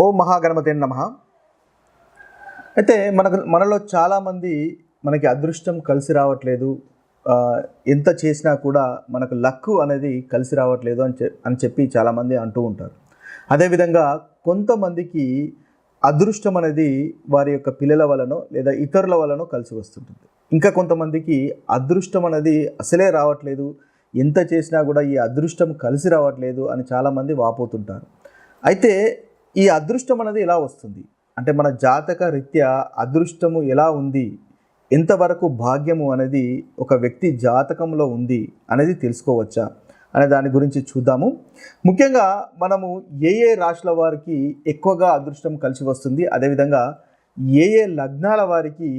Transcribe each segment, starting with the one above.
ఓం మహాగణపతే నమః. అయితే మనలో చాలామంది మనకి అదృష్టం కలిసి రావట్లేదు, ఎంత చేసినా కూడా మనకు లక్కు అనేది కలిసి రావట్లేదు అని చెప్పి చాలామంది అంటూ ఉంటారు. అదేవిధంగా కొంతమందికి అదృష్టం అనేది వారి యొక్క పిల్లల వలనో లేదా ఇతరుల వలనో కలిసి వస్తుంటుంది. ఇంకా కొంతమందికి అదృష్టం అనేది అసలే రావట్లేదు, ఎంత చేసినా కూడా ఈ అదృష్టం కలిసి రావట్లేదు అని చాలామంది వాపోతుంటారు. అయితే ఈ అదృష్టం అనేది ఎలా వస్తుంది అంటే మన జాతక రీత్యా అదృష్టము ఎలా ఉంది, ఎంతవరకు భాగ్యము అనేది ఒక వ్యక్తి జాతకంలో ఉంది అనేది తెలుసుకోవచ్చా అనే దాని గురించి చూద్దాము. ముఖ్యంగా మనము ఏ రాశుల వారికి ఎక్కువగా అదృష్టం కలిసి వస్తుంది, అదేవిధంగా ఏ లగ్నాల వారికి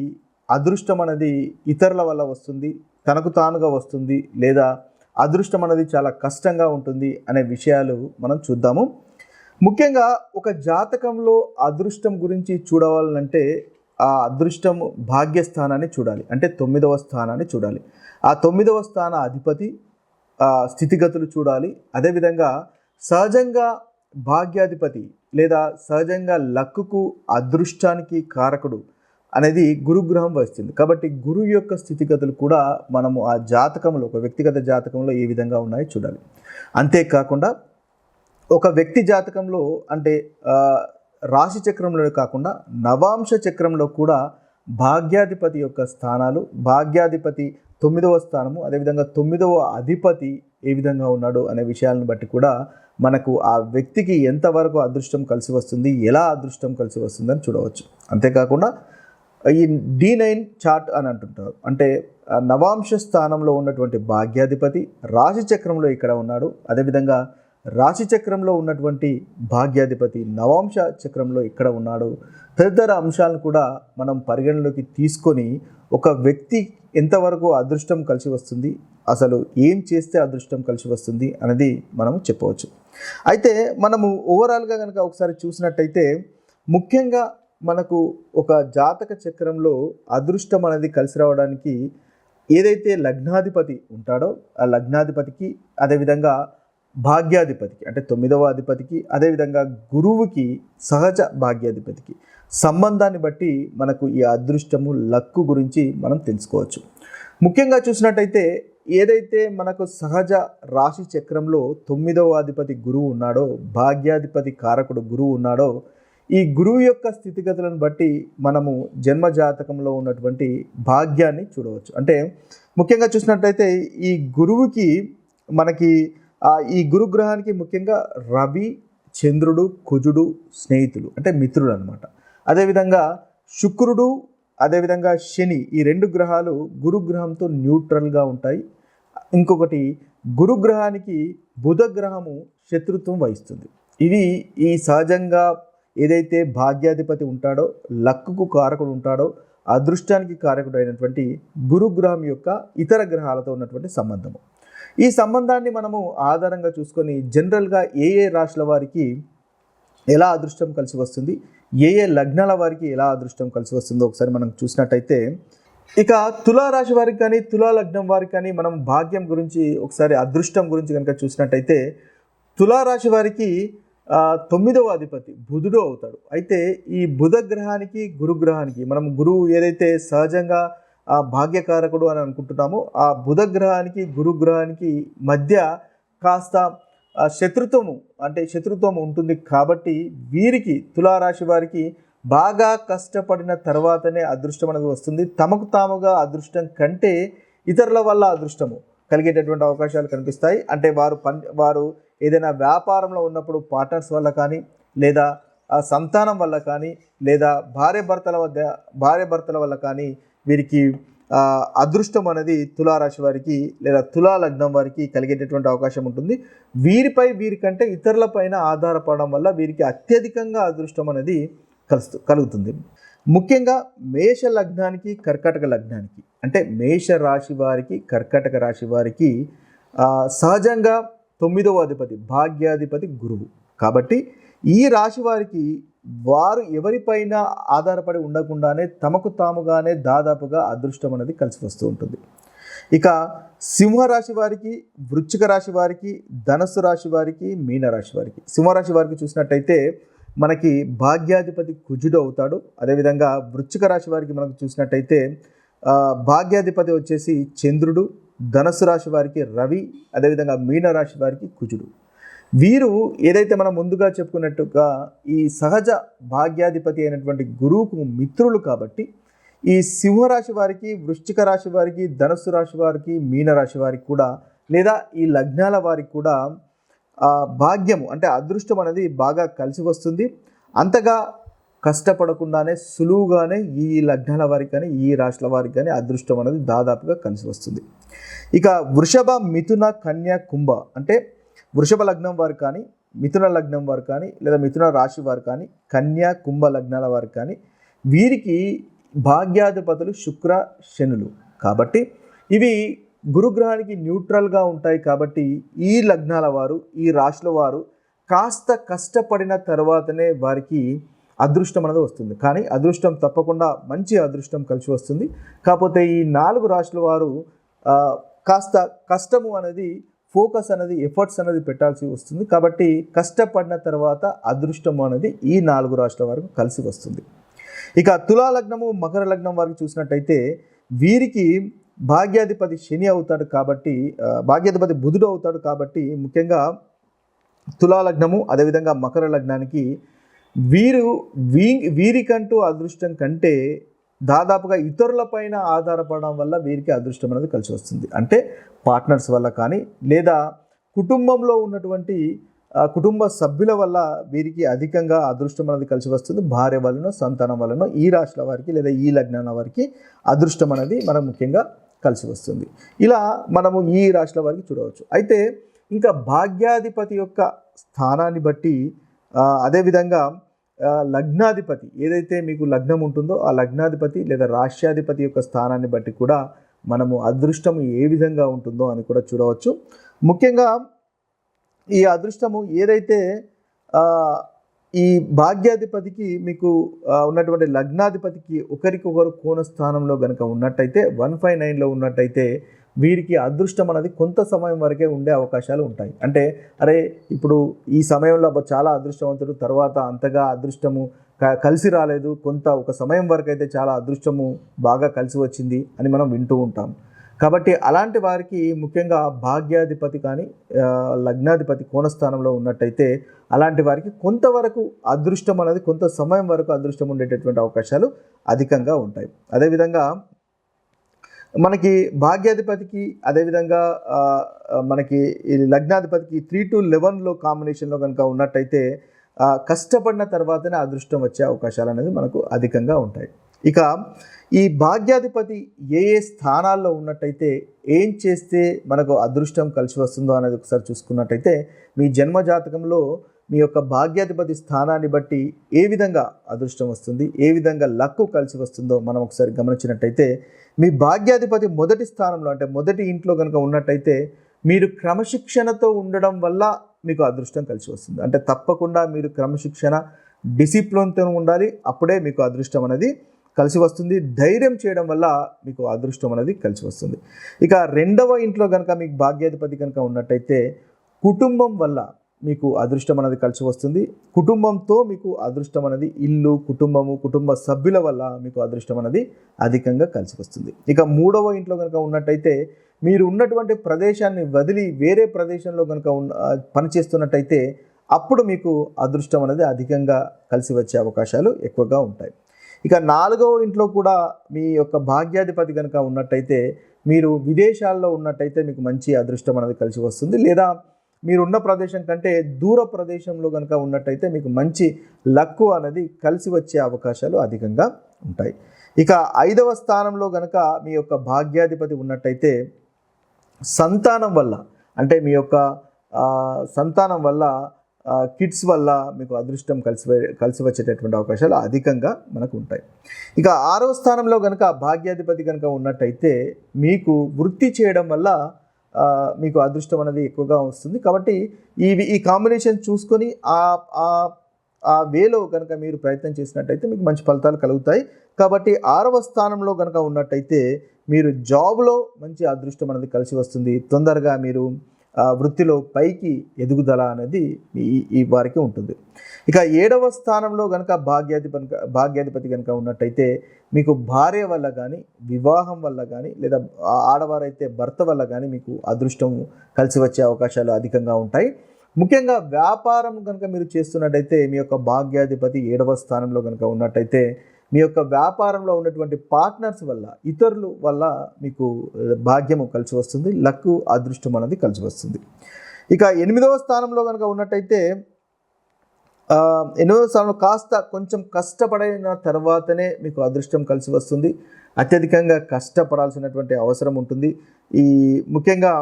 అదృష్టం అనేది ఇతరుల వల్ల వస్తుంది, తనకు తానుగా వస్తుంది, లేదా అదృష్టం అనేది చాలా కష్టంగా ఉంటుంది అనే విషయాలు మనం చూద్దాము. ముఖ్యంగా ఒక జాతకంలో అదృష్టం గురించి చూడవాలంటే ఆ అదృష్టం భాగ్యస్థానాన్ని చూడాలి, అంటే 9వ స్థానాన్ని చూడాలి. ఆ 9వ స్థాన అధిపతి స్థితిగతులు చూడాలి. అదేవిధంగా సహజంగా భాగ్యాధిపతి లేదా సహజంగా లక్కుకు అదృష్టానికి కారకుడు అనేది గురుగ్రహం వస్తుంది. కాబట్టి గురువు యొక్క స్థితిగతులు కూడా మనము ఆ జాతకంలో ఒక వ్యక్తిగత జాతకంలో ఏ విధంగా ఉన్నాయో చూడాలి. అంతేకాకుండా ఒక వ్యక్తి జాతకంలో అంటే రాశి చక్రంలో కాకుండా నవాంశ చక్రంలో కూడా భాగ్యాధిపతి యొక్క స్థానాలు, భాగ్యాధిపతి 9వ స్థానము, అదేవిధంగా 9వ అధిపతి ఏ విధంగా ఉన్నాడు అనే విషయాలను బట్టి కూడా మనకు ఆ వ్యక్తికి ఎంతవరకు అదృష్టం కలిసి వస్తుంది, ఎలా అదృష్టం కలిసి వస్తుందని చూడవచ్చు. అంతేకాకుండా ఈ D9 చార్ట్ అని అంటుంటారు, అంటే నవాంశ స్థానంలో ఉన్నటువంటి భాగ్యాధిపతి రాశి చక్రంలో ఇక్కడ ఉన్నాడు, అదేవిధంగా రాశి చక్రంలో ఉన్నటువంటి భాగ్యాధిపతి నవాంశ చక్రంలో ఇక్కడ ఉన్నాడు. తదితర అంశాలను కూడా మనం పరిగణలోకి తీసుకొని ఒక వ్యక్తి ఎంతవరకు అదృష్టం కలిసి వస్తుంది, అసలు ఏం చేస్తే అదృష్టం కలిసి వస్తుంది అనేది మనము చెప్పవచ్చు. అయితే మనము ఓవరాల్గా కనుక ఒకసారి చూసినట్టయితే ముఖ్యంగా మనకు ఒక జాతక చక్రంలో అదృష్టం అనేది కలిసి రావడానికి ఏదైతే లగ్నాధిపతి ఉంటాడో ఆ లగ్నాధిపతికి, అదేవిధంగా భాగ్యాధిపతికి అంటే 9వ అధిపతికి, అదేవిధంగా గురువుకి సహజ భాగ్యాధిపతికి సంబంధాన్ని బట్టి మనకు ఈ అదృష్టము లక్కు గురించి మనం తెలుసుకోవచ్చు. ముఖ్యంగా చూసినట్టయితే ఏదైతే మనకు సహజ రాశి చక్రంలో 9వ అధిపతి గురువు ఉన్నాడో, భాగ్యాధిపతి కారకుడు గురువు ఉన్నాడో, ఈ గురువు యొక్క స్థితిగతులను బట్టి మనము జన్మ జాతకంలో ఉన్నటువంటి భాగ్యాన్ని చూడవచ్చు. అంటే ముఖ్యంగా చూసినట్టయితే ఈ గురువుకి మనకి ఈ గురుగ్రహానికి ముఖ్యంగా రవి, చంద్రుడు, కుజుడు స్నేహితులు అంటే మిత్రుడు అనమాట. అదేవిధంగా శుక్రుడు, అదేవిధంగా శని, ఈ 2 గ్రహాలు గురుగ్రహంతో న్యూట్రల్గా ఉంటాయి. ఇంకొకటి గురుగ్రహానికి బుధ గ్రహము శత్రుత్వం వహిస్తుంది. ఇవి ఈ సహజంగా ఏదైతే భాగ్యాధిపతి ఉంటాడో, లక్కుకు కారకుడు ఉంటాడో, అదృష్టానికి కారకుడు అయినటువంటి గురుగ్రహం యొక్క ఇతర గ్రహాలతో ఉన్నటువంటి సంబంధము. ఈ సంబంధాన్ని మనము ఆధారంగా చూసుకొని జనరల్గా ఏ రాశుల వారికి ఎలా అదృష్టం కలిసి వస్తుంది, ఏ లగ్నాల వారికి ఎలా అదృష్టం కలిసి వస్తుందో ఒకసారి మనం చూసినట్టయితే, ఇక తులారాశి వారికి కానీ తులా లగ్నం వారికి కానీ మనం భాగ్యం గురించి ఒకసారి అదృష్టం గురించి కనుక చూసినట్టయితే తులారాశి వారికి 9వ అధిపతి బుధుడు అవుతాడు. అయితే ఈ బుధ గ్రహానికి గురుగ్రహానికి మనం గురువు ఏదైతే సహజంగా ఆ భాగ్యకారకుడు అని అనుకుంటున్నామో ఆ బుధ గ్రహానికి గురుగ్రహానికి మధ్య కాస్త శత్రుత్వం ఉంటుంది. కాబట్టి వీరికి తులారాశి వారికి బాగా కష్టపడిన తర్వాతనే అదృష్టం అనేది వస్తుంది. తమకు తాముగా అదృష్టం కంటే ఇతరుల వల్ల అదృష్టము కలిగేటటువంటి అవకాశాలు కనిపిస్తాయి. అంటే వారు ఏదైనా వ్యాపారంలో ఉన్నప్పుడు పార్ట్నర్స్ వల్ల కానీ, లేదా సంతానం వల్ల కానీ, లేదా భార్య భర్తల వల్ల కానీ వీరికి అదృష్టం అనేది తులారాశి వారికి లేదా తులా లగ్నం వారికి కలిగేటటువంటి అవకాశం ఉంటుంది. వీరికంటే ఇతరులపైన ఆధారపడడం వల్ల వీరికి అత్యధికంగా అదృష్టం అనేది కలుగుతుంది. ముఖ్యంగా మేష లగ్నానికి కర్కాటక లగ్నానికి అంటే మేష రాశి వారికి కర్కాటక రాశి వారికి సహజంగా 9వ అధిపతి భాగ్యాధిపతి గురువు. కాబట్టి ఈ రాశి వారికి వారు ఎవరిపైన ఆధారపడి ఉండకుండానే తమకు తాముగానే దాదాపుగా అదృష్టం అనేది కలిసి వస్తూ ఉంటుంది. ఇక సింహరాశి వారికి, వృశ్చిక రాశి వారికి, ధనుస్సు రాశి వారికి, మీనరాశి వారికి, సింహరాశి వారికి చూసినట్టయితే మనకి భాగ్యాధిపతి కుజుడు అవుతాడు. అదేవిధంగా వృశ్చిక రాశి వారికి మనకు చూసినట్టయితే భాగ్యాధిపతి వచ్చేసి చంద్రుడు, ధనుసు రాశి వారికి రవి, అదేవిధంగా మీన రాశి వారికి కుజుడు. వీరు ఏదైతే మనం ముందుగా చెప్పుకున్నట్టుగా ఈ సహజ భాగ్యాధిపతి అయినటువంటి గురువుకు మిత్రులు కాబట్టి ఈ సింహరాశి వారికి, వృశ్చిక రాశి వారికి, ధనుస్సు రాశి వారికి, మీన రాశి వారికి కూడా లేదా ఈ లగ్నాల వారికి కూడా భాగ్యము అంటే అదృష్టం అనేది బాగా కలిసి వస్తుంది. అంతగా కష్టపడకుండానే సులువుగానే ఈ లగ్నాల వారికి కానీ ఈ రాశుల వారికి కానీ అదృష్టం అనేది దాదాపుగా కలిసి వస్తుంది. ఇక వృషభ, మిథున, కన్య, కుంభ అంటే వృషభ లగ్నం వారు కానీ, మిథున లగ్నం వారు కానీ, లేదా మిథున రాశి వారు కానీ, కన్య, కుంభ లగ్నాల వారు కానీ వీరికి భాగ్యాధిపతులు శుక్ర, శనులు కాబట్టి ఇవి గురుగ్రహానికి న్యూట్రల్గా ఉంటాయి. కాబట్టి ఈ లగ్నాల వారు, ఈ రాశుల వారు కాస్త కష్టపడిన తర్వాతనే వారికి అదృష్టం అనేది వస్తుంది. కానీ అదృష్టం తప్పకుండా మంచి అదృష్టం కలిసి వస్తుంది. కాకపోతే ఈ 4 రాశుల వారు కాస్త కష్టము అనేది, ఫోకస్ అనేది, ఎఫర్ట్స్ అనేది పెట్టాల్సి వస్తుంది. కాబట్టి కష్టపడిన తర్వాత అదృష్టం అనేది ఈ 4 రాశుల వారికి కలిసి వస్తుంది. ఇక తులా లగ్నము, మకర లగ్నం వారికి చూసినట్టయితే వీరికి భాగ్యాధిపతి శని అవుతాడు కాబట్టి, భాగ్యాధిపతి బుధుడు అవుతాడు కాబట్టి ముఖ్యంగా తులా లగ్నము అదేవిధంగా మకర లగ్నానికి వీరికంటూ అదృష్టం కంటే దాదాపుగా ఇతరులపైన ఆధారపడడం వల్ల వీరికి అదృష్టం అనేది కలిసి వస్తుంది. అంటే పార్ట్నర్స్ వల్ల కానీ లేదా కుటుంబంలో ఉన్నటువంటి కుటుంబ సభ్యుల వల్ల వీరికి అధికంగా అదృష్టం అనేది కలిసి వస్తుంది. భార్య వలన, సంతానం వలన ఈ రాశుల వారికి లేదా ఈ లగ్నాల వారికి అదృష్టం అనేది మనం ముఖ్యంగా కలిసి వస్తుంది. ఇలా మనము ఈ రాశుల వారికి చూడవచ్చు. అయితే ఇంకా భాగ్యాధిపతి యొక్క స్థానాన్ని బట్టి అదేవిధంగా లగ్నాధిపతి ఏదైతే మీకు లగ్నం ఉంటుందో ఆ లగ్నాధిపతి లేదా రాష్ట్రాధిపతి యొక్క స్థానాన్ని బట్టి కూడా మనము అదృష్టం ఏ విధంగా ఉంటుందో అని కూడా చూడవచ్చు. ముఖ్యంగా ఈ అదృష్టము ఏదైతే ఈ భాగ్యాధిపతికి మీకు ఉన్నటువంటి లగ్నాధిపతికి ఒకరికొకరు కోణ స్థానంలో కనుక ఉన్నట్టయితే 159లో ఉన్నట్టయితే వీరికి అదృష్టం అనేది కొంత సమయం వరకే ఉండే అవకాశాలు ఉంటాయి. అంటే అరే ఇప్పుడు ఈ సమయంలో చాలా అదృష్టవంతుడు, తర్వాత అంతగా అదృష్టము కలిసి రాలేదు, ఒక సమయం వరకు అయితే చాలా అదృష్టము బాగా కలిసి వచ్చింది అని మనం వింటూ ఉంటాం. కాబట్టి అలాంటి వారికి ముఖ్యంగా భాగ్యాధిపతి కానీ లగ్నాధిపతి కోణస్థానంలో ఉన్నట్టయితే అలాంటి వారికి కొంతవరకు అదృష్టం అనేది కొంత సమయం వరకు అదృష్టం ఉండేటటువంటి అవకాశాలు అధికంగా ఉంటాయి. అదేవిధంగా మనకి భాగ్యాధిపతికి అదేవిధంగా మనకి ఈ లగ్నాధిపతికి 3 to 11లో కాంబినేషన్లో కనుక ఉన్నట్టయితే కష్టపడిన తర్వాతనే అదృష్టం వచ్చే అవకాశాలు అనేది మనకు అధికంగా ఉంటాయి. ఇక ఈ భాగ్యాధిపతి ఏ స్థానాల్లో ఉన్నట్టయితే ఏం చేస్తే మనకు అదృష్టం కలిసి వస్తుందో అనేది ఒకసారి చూసుకున్నట్టయితే మీ జన్మ జాతకంలో మీ యొక్క భాగ్యాధిపతి స్థానాన్ని బట్టి ఏ విధంగా అదృష్టం వస్తుంది, ఏ విధంగా లక్కు కలిసి వస్తుందో మనం ఒకసారి గమనించినట్టయితే మీ భాగ్యాధిపతి మొదటి స్థానంలో అంటే మొదటి ఇంట్లో కనుక ఉన్నట్టయితే మీరు క్రమశిక్షణతో ఉండడం వల్ల మీకు అదృష్టం కలిసి వస్తుంది. అంటే తప్పకుండా మీరు క్రమశిక్షణ, డిసిప్లిన్తో ఉండాలి, అప్పుడే మీకు అదృష్టం అనేది కలిసి వస్తుంది. ధైర్యం చేయడం వల్ల మీకు అదృష్టం అనేది కలిసి వస్తుంది. ఇక రెండవ ఇంట్లో కనుక మీకు భాగ్యాధిపతి కనుక ఉన్నట్టయితే కుటుంబం వల్ల మీకు అదృష్టం అనేది కలిసి వస్తుంది. కుటుంబంతో మీకు అదృష్టం అనేది ఇల్లు, కుటుంబము, కుటుంబ సభ్యుల వల్ల మీకు అదృష్టం అనేది అధికంగా కలిసి వస్తుంది. ఇక మూడవ ఇంట్లో కనుక ఉన్నట్టయితే మీరు ఉన్నటువంటి ప్రదేశాన్ని వదిలి వేరే ప్రదేశంలో కనుక పనిచేస్తున్నట్టయితే అప్పుడు మీకు అదృష్టం అనేది అధికంగా కలిసి వచ్చే అవకాశాలు ఎక్కువగా ఉంటాయి. ఇక నాలుగవ ఇంట్లో కూడా మీ యొక్క భాగ్యాధిపతి కనుక ఉన్నట్టయితే మీరు విదేశాల్లో ఉన్నట్టయితే మీకు మంచి అదృష్టం అనేది కలిసి వస్తుంది. లేదా మీరున్న ప్రదేశం కంటే దూర ప్రదేశంలో కనుక ఉన్నట్టయితే మీకు మంచి లక్కు అనేది కలిసి వచ్చే అవకాశాలు అధికంగా ఉంటాయి. ఇక ఐదవ స్థానంలో కనుక మీ యొక్క భాగ్యాధిపతి ఉన్నట్టయితే సంతానం వల్ల అంటే మీ యొక్క సంతానం వల్ల కిడ్స్ వల్ల మీకు అదృష్టం కలిసి వచ్చేటటువంటి అవకాశాలు అధికంగా మనకు ఉంటాయి. ఇక ఆరవ స్థానంలో కనుక భాగ్యాధిపతి కనుక ఉన్నట్టయితే మీకు వృత్తి చేయడం వల్ల మీకు అదృష్టం అనేది ఎక్కువగా వస్తుంది. కాబట్టి ఈ కాంబినేషన్ చూసుకొని ఆ వేలో కనుక మీరు ప్రయత్నం చేసినట్టయితే మీకు మంచి ఫలితాలు కలుగుతాయి. కాబట్టి ఆరవ స్థానంలో కనుక ఉన్నట్టయితే మీరు జాబ్లో మంచి అదృష్టం అనేది కలిసి వస్తుంది. తొందరగా మీరు వృత్తిలో పైకి ఎదుగుదల అనేది ఈ వారికి ఉంటుంది. ఇక 7వ స్థానంలో కనుక భాగ్యాధిపతి కనుక ఉన్నట్టయితే మీకు భార్య వల్ల కానీ, వివాహం వల్ల కానీ, లేదా ఆడవారైతే భర్త వల్ల కానీ మీకు అదృష్టం కలిసి వచ్చే అవకాశాలు అధికంగా ఉంటాయి. ముఖ్యంగా వ్యాపారం కనుక మీరు చేస్తున్నట్టయితే మీ యొక్క భాగ్యాధిపతి 7వ స్థానంలో కనుక ఉన్నట్టయితే మీ యొక్క వ్యాపారంలో ఉన్నటువంటి పార్ట్నర్స్ వల్ల, ఇతరుల వల్ల మీకు భాగ్యము కలిసి వస్తుంది, లక్కు అదృష్టం అనేది కలిసి వస్తుంది. ఇక 8వ స్థానంలో కనుక ఉన్నట్టయితే 8వ స్థానంలో కొంచెం కష్టపడిన తర్వాతనే మీకు అదృష్టం కలిసి వస్తుంది. అత్యధికంగా కష్టపడాల్సినటువంటి అవసరం ఉంటుంది. ముఖ్యంగా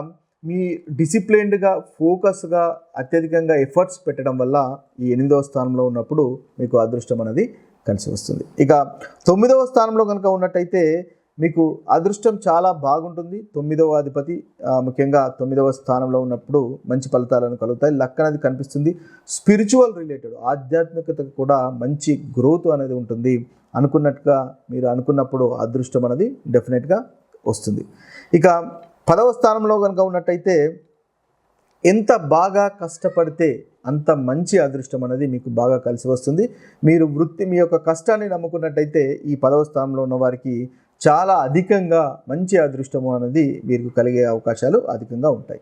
మీ డిసిప్లైన్డ్గా, ఫోకస్గా, అత్యధికంగా ఎఫర్ట్స్ పెట్టడం వల్ల ఈ 8వ స్థానంలో ఉన్నప్పుడు మీకు అదృష్టం అనేది కలిసి వస్తుంది. ఇక 9వ స్థానంలో కనుక ఉన్నట్టయితే మీకు అదృష్టం చాలా బాగుంటుంది. 9వ అధిపతి ముఖ్యంగా 9వ స్థానంలో ఉన్నప్పుడు మంచి ఫలితాలను కలుగుతాయి. లక్ అనేది కనిపిస్తుంది. స్పిరిచువల్ రిలేటెడ్, ఆధ్యాత్మికతకు కూడా మంచి గ్రోత్ అనేది ఉంటుంది. అనుకున్నట్టుగా మీరు అనుకున్నప్పుడు అదృష్టం అనేది డెఫినెట్గా వస్తుంది. ఇక 10వ స్థానంలో కనుక ఉన్నట్టయితే ఎంత బాగా కష్టపడితే అంత మంచి అదృష్టం అనేది మీకు బాగా కలిసి వస్తుంది. మీరు మీ యొక్క కష్టాన్ని నమ్ముకున్నట్టయితే ఈ 10వ స్థానంలో ఉన్న వారికి చాలా అధికంగా మంచి అదృష్టము అనేది మీకు కలిగే అవకాశాలు అధికంగా ఉంటాయి.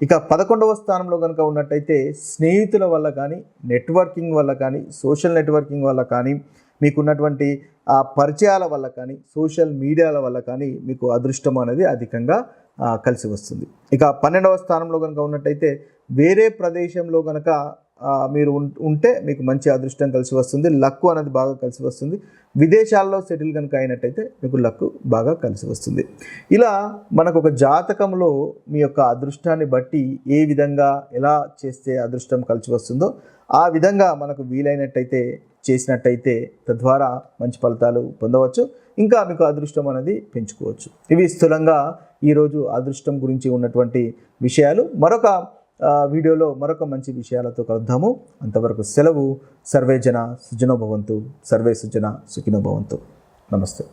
ఇక 11వ స్థానంలో కనుక ఉన్నట్టయితే స్నేహితుల వల్ల కానీ, నెట్వర్కింగ్ వల్ల కానీ, సోషల్ నెట్వర్కింగ్ వల్ల కానీ, మీకున్నటువంటి పరిచయాల వల్ల కానీ, సోషల్ మీడియాల వల్ల కానీ మీకు అదృష్టం అనేది అధికంగా కలిసి వస్తుంది. ఇక 12వ స్థానంలో కనుక ఉన్నట్టయితే వేరే ప్రదేశంలో కనుక మీరు ఉంటే మీకు మంచి అదృష్టం కలిసి వస్తుంది. లక్కు అనేది బాగా కలిసి వస్తుంది. విదేశాల్లో సెటిల్ కనుక అయినట్టయితే మీకు లక్కు బాగా కలిసి వస్తుంది. ఇలా మనకు ఒక జాతకంలో మీ యొక్క అదృష్టాన్ని బట్టి ఏ విధంగా ఎలా చేస్తే అదృష్టం కలిసి వస్తుందో ఆ విధంగా మనకు వీలైనట్టయితే చేసినట్టయితే తద్వారా మంచి ఫలితాలు పొందవచ్చు. ఇంకా మీకు అదృష్టం అనేది పెంచుకోవచ్చు. ఇవి స్థూలంగా ఈరోజు అదృష్టం గురించి ఉన్నటువంటి విషయాలు. మరొక వీడియోలో మరొక మంచి విషయాలతో కలుద్దాము. అంతవరకు సెలవు. సర్వే జన సుఖినో భవంతు. సర్వే సుజన సుఖినో భవంతు. నమస్తే.